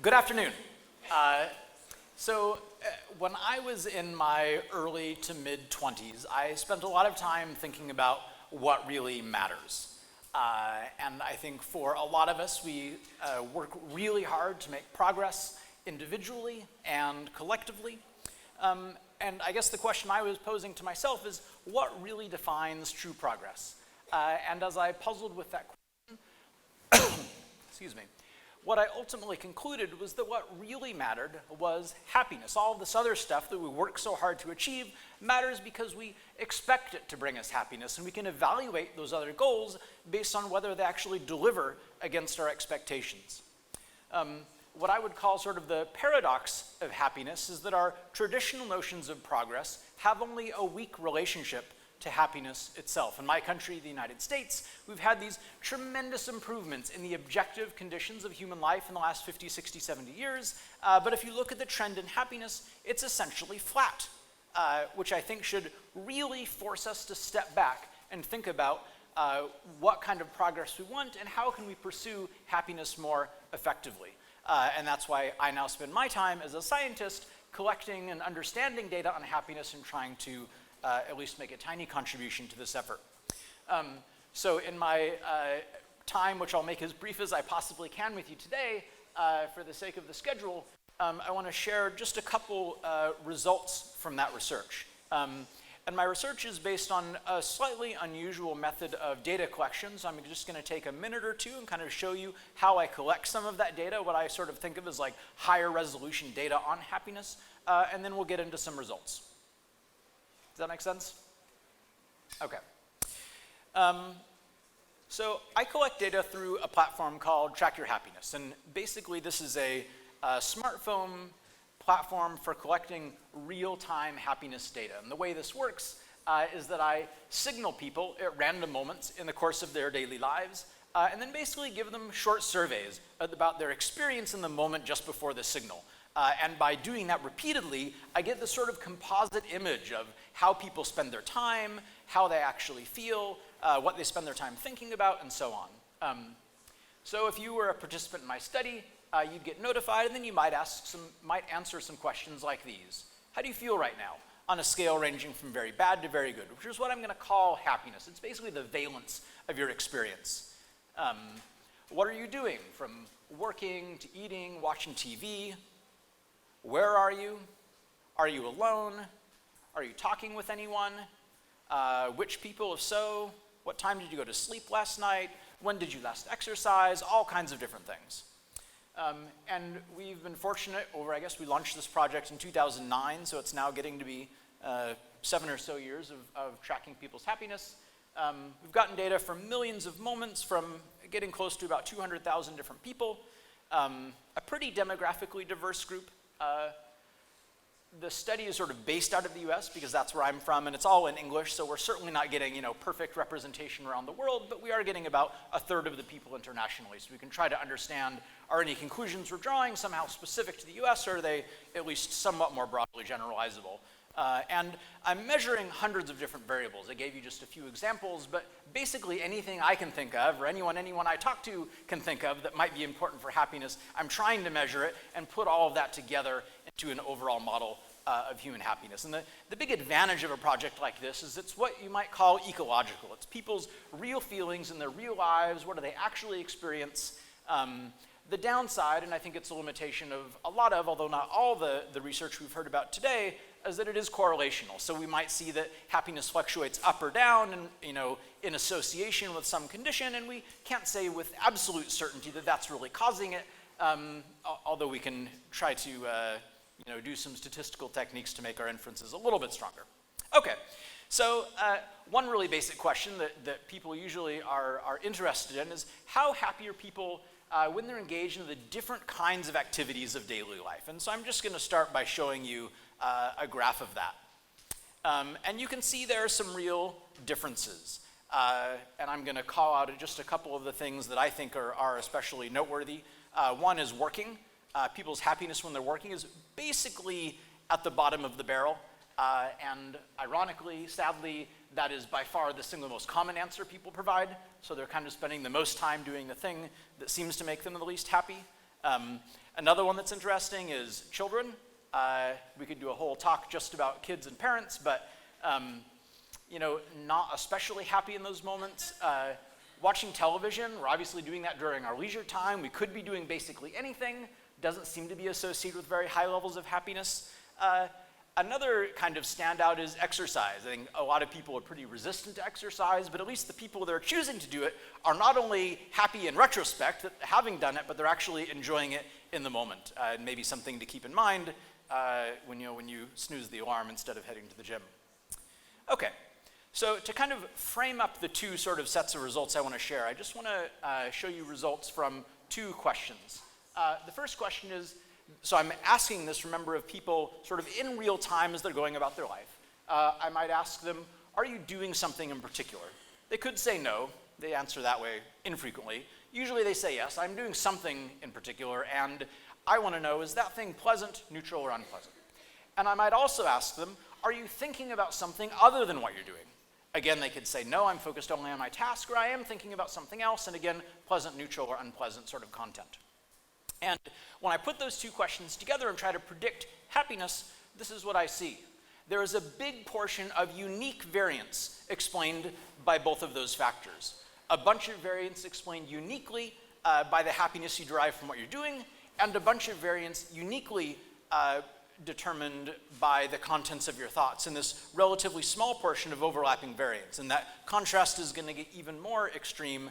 Good afternoon. When I was in my early to mid 20s, I spent a lot of time thinking about what really matters. And I think for a lot of us, we work really hard to make progress individually and collectively. And I guess the question I was posing to myself is, what really defines true progress? And as I puzzled with that question, excuse me, what I ultimately concluded was that what really mattered was happiness. All of this other stuff that we work so hard to achieve matters because we expect it to bring us happiness, and we can evaluate those other goals based on whether they actually deliver against our expectations. What I would call sort of the paradox of happiness is that our traditional notions of progress have only a weak relationship to happiness itself. In my country, the United States, we've had these tremendous improvements in the objective conditions of human life in the last 50, 60, 70 years. But if you look at the trend in happiness, it's essentially flat, which I think should really force us to step back and think about what kind of progress we want and how can we pursue happiness more effectively. And that's why I now spend my time as a scientist collecting and understanding data on happiness and trying to at least make a tiny contribution to this effort. So in my time, which I'll make as brief as I possibly can with you today, for the sake of the schedule, I want to share just a couple results from that research. And my research is based on a slightly unusual method of data collection, so I'm just going to take a minute or two and kind of show you how I collect some of that data, what I sort of think of as like higher resolution data on happiness, and then we'll get into some results. Does that make sense? Okay. So I collect data through a platform called Track Your Happiness, and basically this is a smartphone platform for collecting real-time happiness data. And the way this works is that I signal people at random moments in the course of their daily lives, and then basically give them short surveys about their experience in the moment just before the signal. And by doing that repeatedly, I get this sort of composite image of how people spend their time, how they actually feel, what they spend their time thinking about, and so on. So if you were a participant in my study, you'd get notified, and then you might answer some questions like these. How do you feel right now? On a scale ranging from very bad to very good, which is what I'm going to call happiness. It's basically the valence of your experience. What are you doing? From working to eating, watching TV. Where are you? Are you alone? Are you talking with anyone? Which people, if so? What time did you go to sleep last night? When did you last exercise? All kinds of different things. And we've been fortunate I guess we launched this project in 2009, so it's now getting to be 7 or so years of tracking people's happiness. We've gotten data from millions of moments, from getting close to about 200,000 different people, a pretty demographically diverse group. The study is sort of based out of the US because that's where I'm from, and it's all in English, so we're certainly not getting, perfect representation around the world, but we are getting about a third of the people internationally, so we can try to understand, are any conclusions we're drawing somehow specific to the US, or are they at least somewhat more broadly generalizable? And I'm measuring hundreds of different variables. I gave you just a few examples, but basically anything I can think of, or anyone I talk to can think of that might be important for happiness, I'm trying to measure it and put all of that together into an overall model of human happiness. And the big advantage of a project like this is it's what you might call ecological. It's people's real feelings in their real lives. What do they actually experience? The downside, and I think it's a limitation of a lot of, although not all the research we've heard about today, is that it is correlational. So we might see that happiness fluctuates up or down and, in association with some condition, and we can't say with absolute certainty that that's really causing it, although we can try to do some statistical techniques to make our inferences a little bit stronger. Okay, so one really basic question that people usually are interested in is how happy are people when they're engaged in the different kinds of activities of daily life. And so I'm just going to start by showing you a graph of that. And you can see there are some real differences. And I'm going to call out just a couple of the things that I think are especially noteworthy. One is working. People's happiness when they're working is basically at the bottom of the barrel. And ironically, sadly, that is by far the single most common answer people provide. So they're kind of spending the most time doing the thing that seems to make them the least happy. Another one that's interesting is children. We could do a whole talk just about kids and parents, but not especially happy in those moments. Watching television, we're obviously doing that during our leisure time. We could be doing basically anything. Doesn't seem to be associated with very high levels of happiness. Another kind of standout is exercise. I think a lot of people are pretty resistant to exercise, but at least the people that are choosing to do it are not only happy in retrospect that having done it, but they're actually enjoying it in the moment. Maybe something to keep in mind when you snooze the alarm instead of heading to the gym. Okay, so to kind of frame up the two sort of sets of results I want to share, I just want to show you results from two questions. The first question is, so I'm asking this, remember, of people sort of in real time as they're going about their life. I might ask them, are you doing something in particular? They could say no. They answer that way infrequently. Usually they say yes, I'm doing something in particular, and I want to know, is that thing pleasant, neutral, or unpleasant? And I might also ask them, are you thinking about something other than what you're doing? Again, they could say, no, I'm focused only on my task, or I am thinking about something else, and again, pleasant, neutral, or unpleasant sort of content. And when I put those two questions together and try to predict happiness, this is what I see. There is a big portion of unique variance explained by both of those factors. A bunch of variance explained uniquely by the happiness you derive from what you're doing, and a bunch of variance uniquely determined by the contents of your thoughts in this relatively small portion of overlapping variance. And that contrast is going to get even more extreme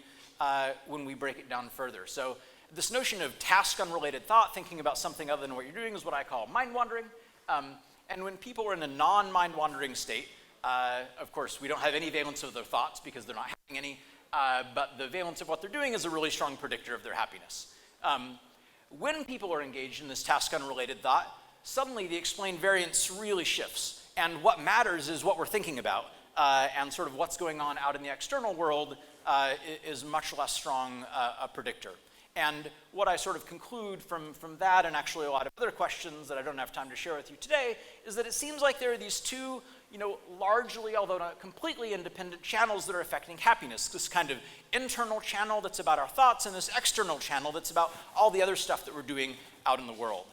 when we break it down further. So this notion of task-unrelated thought, thinking about something other than what you're doing, is what I call mind-wandering. And when people are in a non-mind-wandering state, of course, we don't have any valence of their thoughts because they're not having any, but the valence of what they're doing is a really strong predictor of their happiness. When people are engaged in this task-unrelated thought, suddenly the explained variance really shifts. And what matters is what we're thinking about, and sort of what's going on out in the external world is much less strong a predictor. And what I sort of conclude from that, and actually a lot of other questions that I don't have time to share with you today, is that it seems like there are these two, largely, although not completely independent channels that are affecting happiness. This kind of internal channel that's about our thoughts, and this external channel that's about all the other stuff that we're doing out in the world.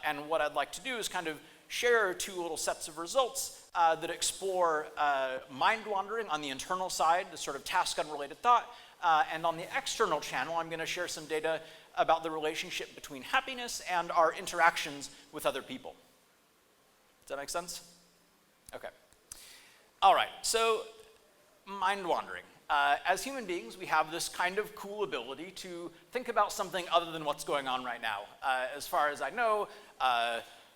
And what I'd like to do is kind of share two little sets of results that explore mind wandering on the internal side, the sort of task-unrelated thought, and on the external channel, I'm going to share some data about the relationship between happiness and our interactions with other people. Does that make sense? Okay. All right, so mind wandering. As human beings, we have this kind of cool ability to think about something other than what's going on right now. As far as I know,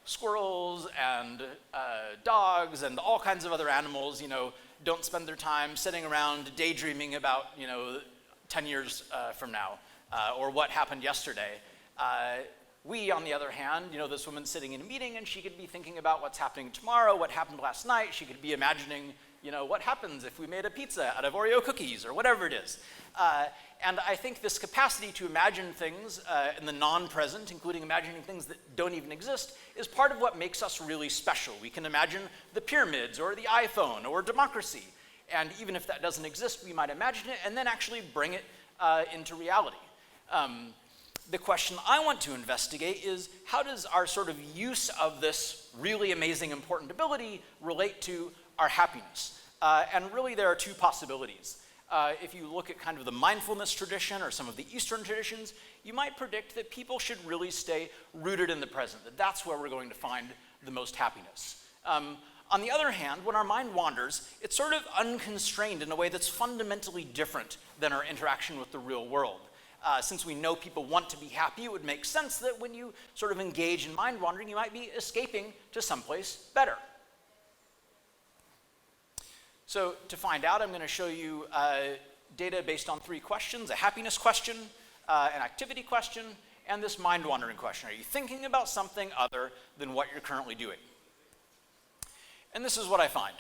squirrels and dogs and all kinds of other animals, don't spend their time sitting around daydreaming about, 10 years from now, or what happened yesterday. We, on the other hand, this woman's sitting in a meeting and she could be thinking about what's happening tomorrow, what happened last night. She could be imagining, what happens if we made a pizza out of Oreo cookies or whatever it is. And I think this capacity to imagine things in the non-present, including imagining things that don't even exist, is part of what makes us really special. We can imagine the pyramids or the iPhone or democracy. And even if that doesn't exist, we might imagine it and then actually bring it into reality. The question I want to investigate is, how does our sort of use of this really amazing, important ability relate to our happiness? And really there are two possibilities. If you look at kind of the mindfulness tradition or some of the Eastern traditions, you might predict that people should really stay rooted in the present, that that's where we're going to find the most happiness. On the other hand, when our mind wanders, it's sort of unconstrained in a way that's fundamentally different than our interaction with the real world. Since we know people want to be happy, it would make sense that when you sort of engage in mind wandering, you might be escaping to someplace better. So to find out, I'm going to show you data based on three questions: a happiness question, an activity question, and this mind wandering question. Are you thinking about something other than what you're currently doing? And this is what I find.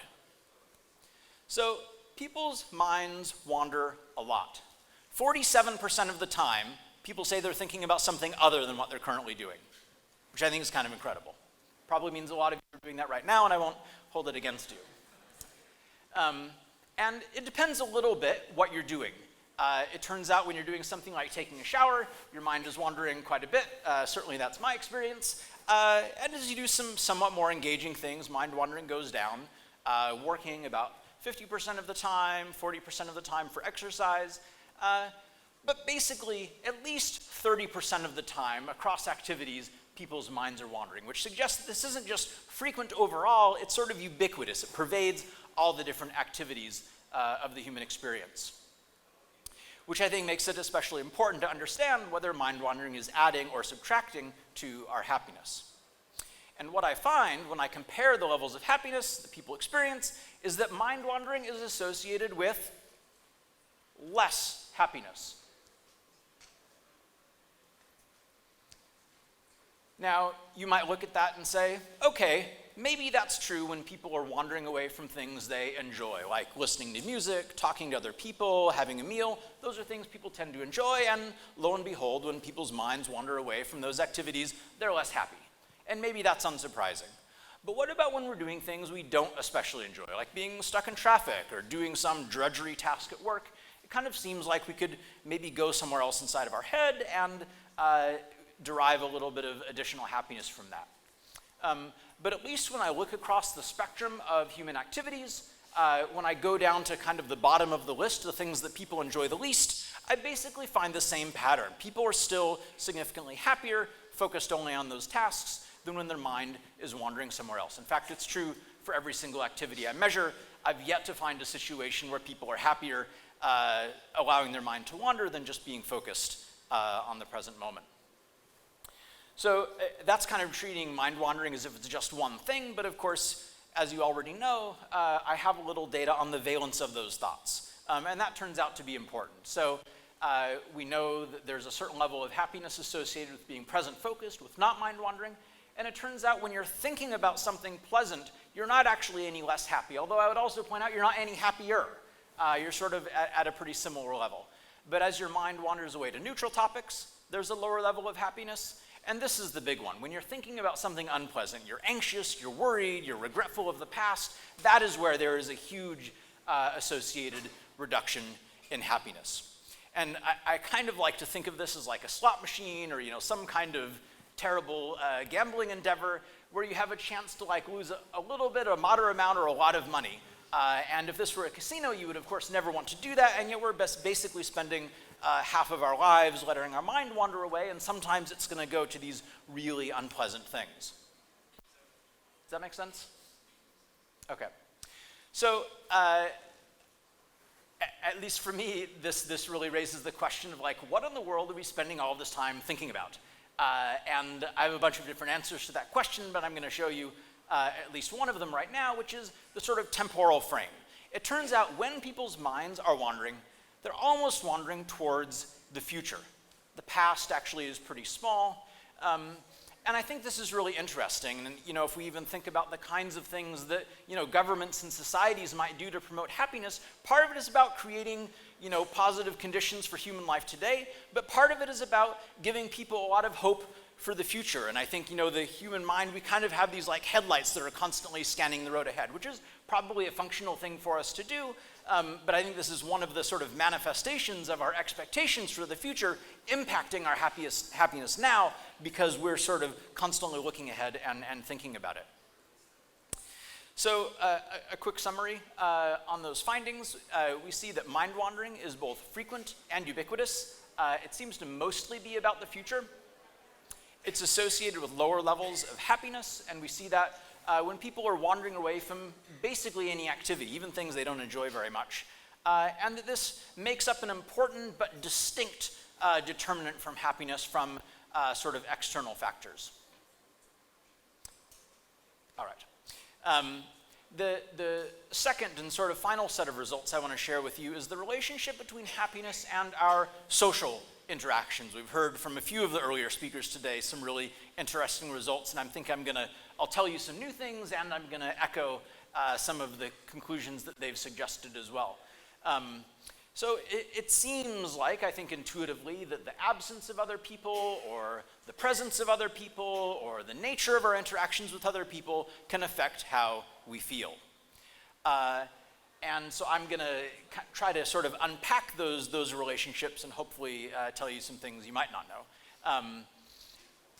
So people's minds wander a lot. 47% of the time, people say they're thinking about something other than what they're currently doing, which I think is kind of incredible. Probably means a lot of you are doing that right now, and I won't hold it against you. And it depends a little bit what you're doing. It turns out when you're doing something like taking a shower, your mind is wandering quite a bit. Certainly that's my experience. And as you do some somewhat more engaging things, mind wandering goes down. Working about 50% of the time, 40% of the time for exercise. But basically, at least 30% of the time across activities, people's minds are wandering, which suggests that this isn't just frequent overall, it's sort of ubiquitous. It pervades all the different activities of the human experience, which I think makes it especially important to understand whether mind wandering is adding or subtracting to our happiness. And what I find when I compare the levels of happiness that people experience is that mind wandering is associated with less happiness. Now, you might look at that and say, okay, maybe that's true when people are wandering away from things they enjoy, like listening to music, talking to other people, having a meal. Those are things people tend to enjoy, and lo and behold, when people's minds wander away from those activities, they're less happy. And maybe that's unsurprising. But what about when we're doing things we don't especially enjoy, like being stuck in traffic or doing some drudgery task at work? It kind of seems like we could maybe go somewhere else inside of our head and derive a little bit of additional happiness from that. But at least when I look across the spectrum of human activities, when I go down to kind of the bottom of the list, the things that people enjoy the least, I basically find the same pattern. People are still significantly happier, focused only on those tasks, than when their mind is wandering somewhere else. In fact, it's true for every single activity I measure. I've yet to find a situation where people are happier allowing their mind to wander than just being focused on the present moment. So that's kind of treating mind wandering as if it's just one thing, but of course, as you already know, I have a little data on the valence of those thoughts, and that turns out to be important. So we know that there's a certain level of happiness associated with being present focused, with not mind wandering, and it turns out when you're thinking about something pleasant, you're not actually any less happy, although I would also point out you're not any happier. You're sort of at a pretty similar level. But as your mind wanders away to neutral topics, there's a lower level of happiness. And this is the big one. When you're thinking about something unpleasant, you're anxious, you're worried, you're regretful of the past, that is where there is a huge associated reduction in happiness. And I kind of like to think of this as like a slot machine or some kind of terrible gambling endeavor where you have a chance to like lose a little bit, a moderate amount, or a lot of money. And if this were a casino, you would of course never want to do that, and yet we're basically spending half of our lives letting our mind wander away, and sometimes it's going to go to these really unpleasant things. Does that make sense? Okay. So, at least for me, this really raises the question of like, what in the world are we spending all this time thinking about? And I have a bunch of different answers to that question, but I'm going to show you at least one of them right now, which is the sort of temporal frame. It turns out when people's minds are wandering, they're almost wandering towards the future. The past actually is pretty small. And I think this is really interesting. And if we even think about the kinds of things that governments and societies might do to promote happiness, part of it is about creating positive conditions for human life today, but part of it is about giving people a lot of hope for the future. And I think the human mind, we kind of have these like headlights that are constantly scanning the road ahead, which is probably a functional thing for us to do. But I think this is one of the sort of manifestations of our expectations for the future impacting our happiness now, because we're sort of constantly looking ahead and thinking about it. So a quick summary on those findings. We see that mind wandering is both frequent and ubiquitous. It seems to mostly be about the future. It's associated with lower levels of happiness, and we see that when people are wandering away from basically any activity, even things they don't enjoy very much. And that this makes up an important but distinct determinant from happiness from sort of external factors. All right. The second and sort of final set of results I want to share with you is the relationship between happiness and our social interactions. We've heard from a few of the earlier speakers today some really interesting results, and I think I'll tell you some new things, and I'm going to echo some of the conclusions that they've suggested as well. So it seems like, I think intuitively, that the absence of other people or the presence of other people or the nature of our interactions with other people can affect how we feel. And so I'm going to try to sort of unpack those relationships and hopefully tell you some things you might not know.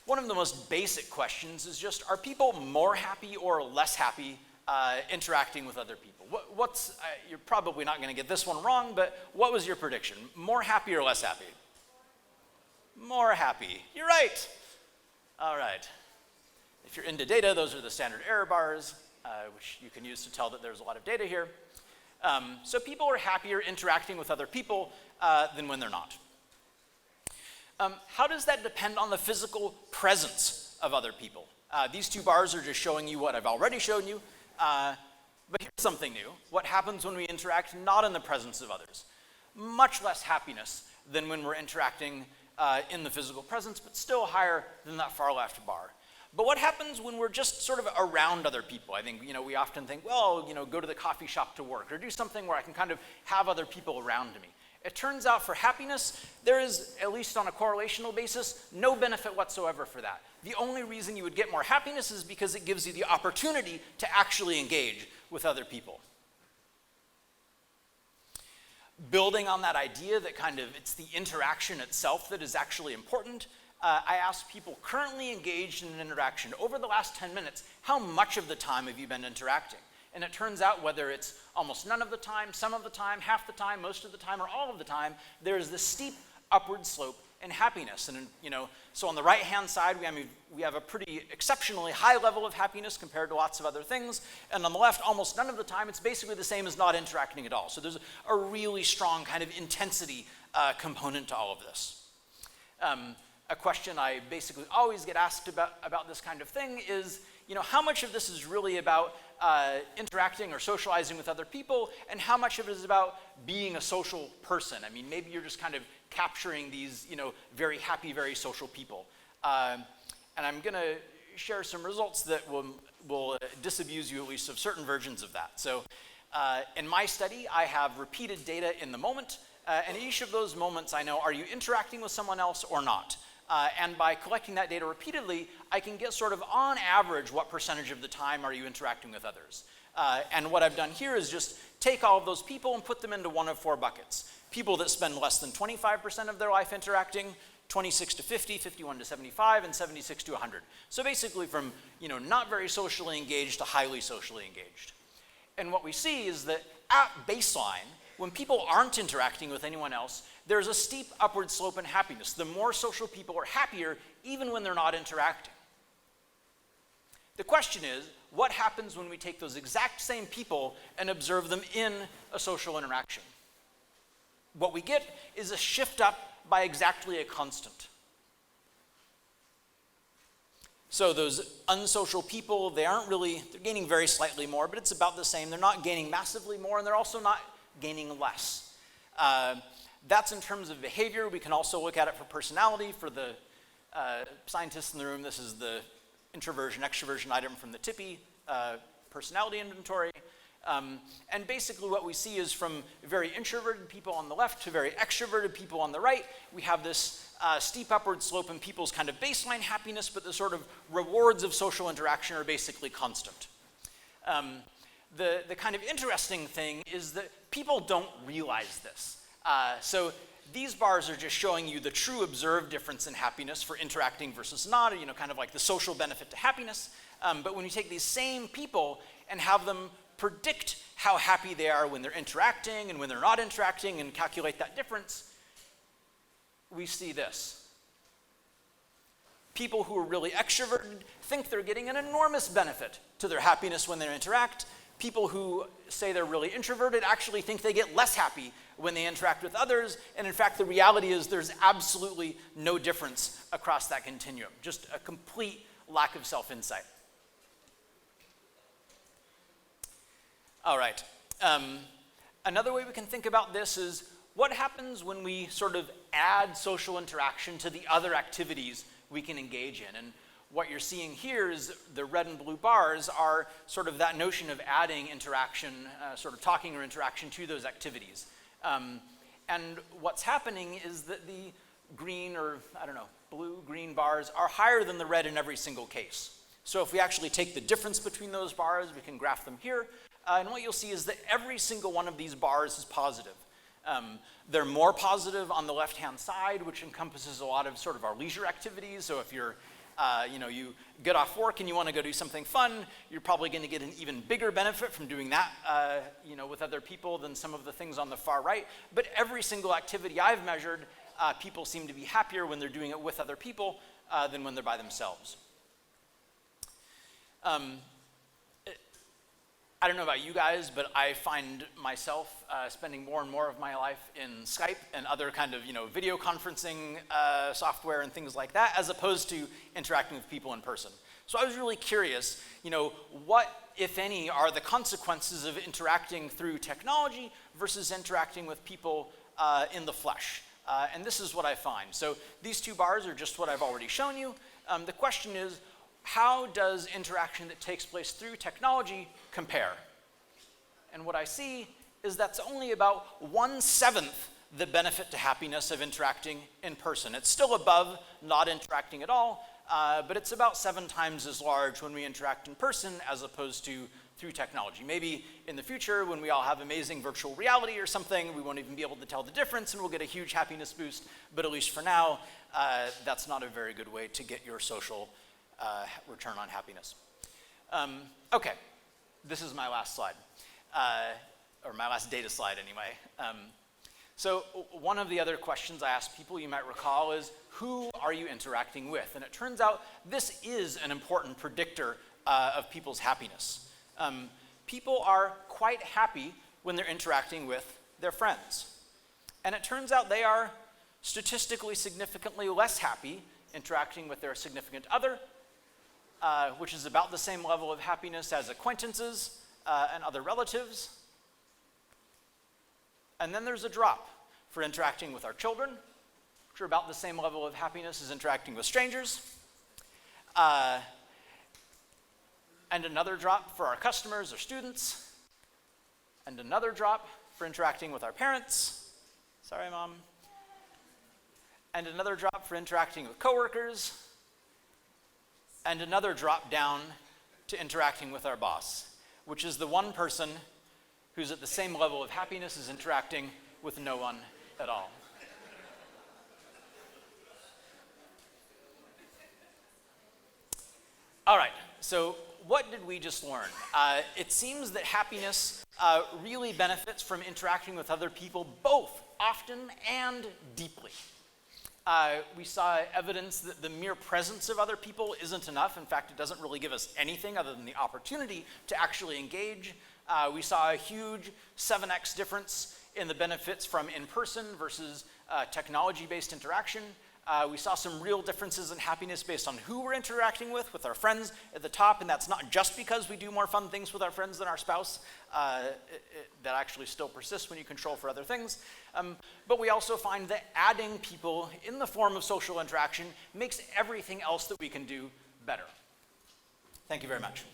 One of the most basic questions is just, are people more happy or less happy interacting with other people? You're probably not going to get this one wrong, but what was your prediction? More happy or less happy? More happy. You're right. All right. If you're into data, those are the standard error bars, which you can use to tell that there's a lot of data here. So people are happier interacting with other people than when they're not. How does that depend on the physical presence of other people? These two bars are just showing you what I've already shown you, but here's something new. What happens when we interact not in the presence of others? Much less happiness than when we're interacting in the physical presence, but still higher than that far left bar. But what happens when we're just sort of around other people? I think, we often think, well, go to the coffee shop to work or do something where I can kind of have other people around me. It turns out for happiness, there is, at least on a correlational basis, no benefit whatsoever for that. The only reason you would get more happiness is because it gives you the opportunity to actually engage with other people. Building on that idea that it's the interaction itself that is actually important, I asked people currently engaged in an interaction over the last 10 minutes, how much of the time have you been interacting? And it turns out whether it's almost none of the time, some of the time, half the time, most of the time, or all of the time, there is this steep upward slope in happiness. And so on the right-hand side, we have a pretty exceptionally high level of happiness compared to lots of other things. And on the left, almost none of the time, it's basically the same as not interacting at all. So there's a really strong kind of intensity component to all of this. A question I basically always get asked about this kind of thing is, how much of this is really about interacting or socializing with other people, and how much of it is about being a social person? I mean, maybe you're just kind of capturing these, very happy, very social people. And I'm going to share some results that will disabuse you at least of certain versions of that. So in my study, I have repeated data in the moment, and each of those moments I know, are you interacting with someone else or not? And by collecting that data repeatedly, I can get sort of on average what percentage of the time are you interacting with others. And what I've done here is just take all of those people and put them into one of four buckets. People that spend less than 25% of their life interacting, 26 to 50, 51 to 75, and 76 to 100. So basically from not very socially engaged to highly socially engaged. And what we see is that at baseline, when people aren't interacting with anyone else, there's a steep upward slope in happiness. The more social people are happier, even when they're not interacting. The question is, what happens when we take those exact same people and observe them in a social interaction? What we get is a shift up by exactly a constant. So those unsocial people, they're gaining very slightly more, but it's about the same. They're not gaining massively more, and they're also not gaining less. That's in terms of behavior. We can also look at it for personality. For the scientists in the room, this is the Introversion Extroversion item from the TIPI personality inventory. And basically what we see is from very introverted people on the left to very extroverted people on the right, we have this steep upward slope in people's kind of baseline happiness, but the sort of rewards of social interaction are basically constant. The kind of interesting thing is that people don't realize this. So these bars are just showing you the true observed difference in happiness for interacting versus not, kind of like the social benefit to happiness. But when you take these same people and have them predict how happy they are when they're interacting and when they're not interacting and calculate that difference, we see this. People who are really extroverted think they're getting an enormous benefit to their happiness when they interact. People who say they're really introverted actually think they get less happy when they interact with others, and in fact the reality is there's absolutely no difference across that continuum, just a complete lack of self-insight. All right, another way we can think about this is what happens when we sort of add social interaction to the other activities we can engage in. And what you're seeing here is the red and blue bars are sort of that notion of adding interaction, sort of talking or interaction to those activities. And what's happening is that the green or, blue-green bars are higher than the red in every single case. So if we actually take the difference between those bars, we can graph them here. And what you'll see is that every single one of these bars is positive. They're more positive on the left-hand side, which encompasses a lot of sort of our leisure activities. So if you're, you get off work and you want to go do something fun, you're probably going to get an even bigger benefit from doing that, with other people than some of the things on the far right. But every single activity I've measured, people seem to be happier when they're doing it with other people than when they're by themselves. I don't know about you guys, but I find myself spending more and more of my life in Skype and other kind of, video conferencing software and things like that, as opposed to interacting with people in person. So I was really curious, what, if any, are the consequences of interacting through technology versus interacting with people in the flesh? And this is what I find. So these two bars are just what I've already shown you. The question is, how does interaction that takes place through technology compare? And what I see is that's only about 1/7 the benefit to happiness of interacting in person. It's still above not interacting at all, but it's about 7 times as large when we interact in person as opposed to through technology. Maybe in the future, when we all have amazing virtual reality or something, we won't even be able to tell the difference and we'll get a huge happiness boost, but at least for now, that's not a very good way to get your social return on happiness. Okay, this is my last slide, or my last data slide anyway. So one of the other questions I ask people, you might recall, is who are you interacting with? And it turns out this is an important predictor of people's happiness. People are quite happy when they're interacting with their friends. And it turns out they are statistically significantly less happy interacting with their significant other, which is about the same level of happiness as acquaintances and other relatives. And then there's a drop for interacting with our children, which are about the same level of happiness as interacting with strangers. And another drop for our customers or students. And another drop for interacting with our parents. Sorry, Mom. And another drop for interacting with coworkers. And another drop down to interacting with our boss, which is the one person who's at the same level of happiness as interacting with no one at all. All right, so what did we just learn? It seems that happiness really benefits from interacting with other people both often and deeply. We saw evidence that the mere presence of other people isn't enough. In fact, it doesn't really give us anything other than the opportunity to actually engage. We saw a huge 7x difference in the benefits from in-person versus technology-based interaction. We saw some real differences in happiness based on who we're interacting with our friends at the top, and that's not just because we do more fun things with our friends than our spouse. That actually still persists when you control for other things. But we also find that adding people in the form of social interaction makes everything else that we can do better. Thank you very much.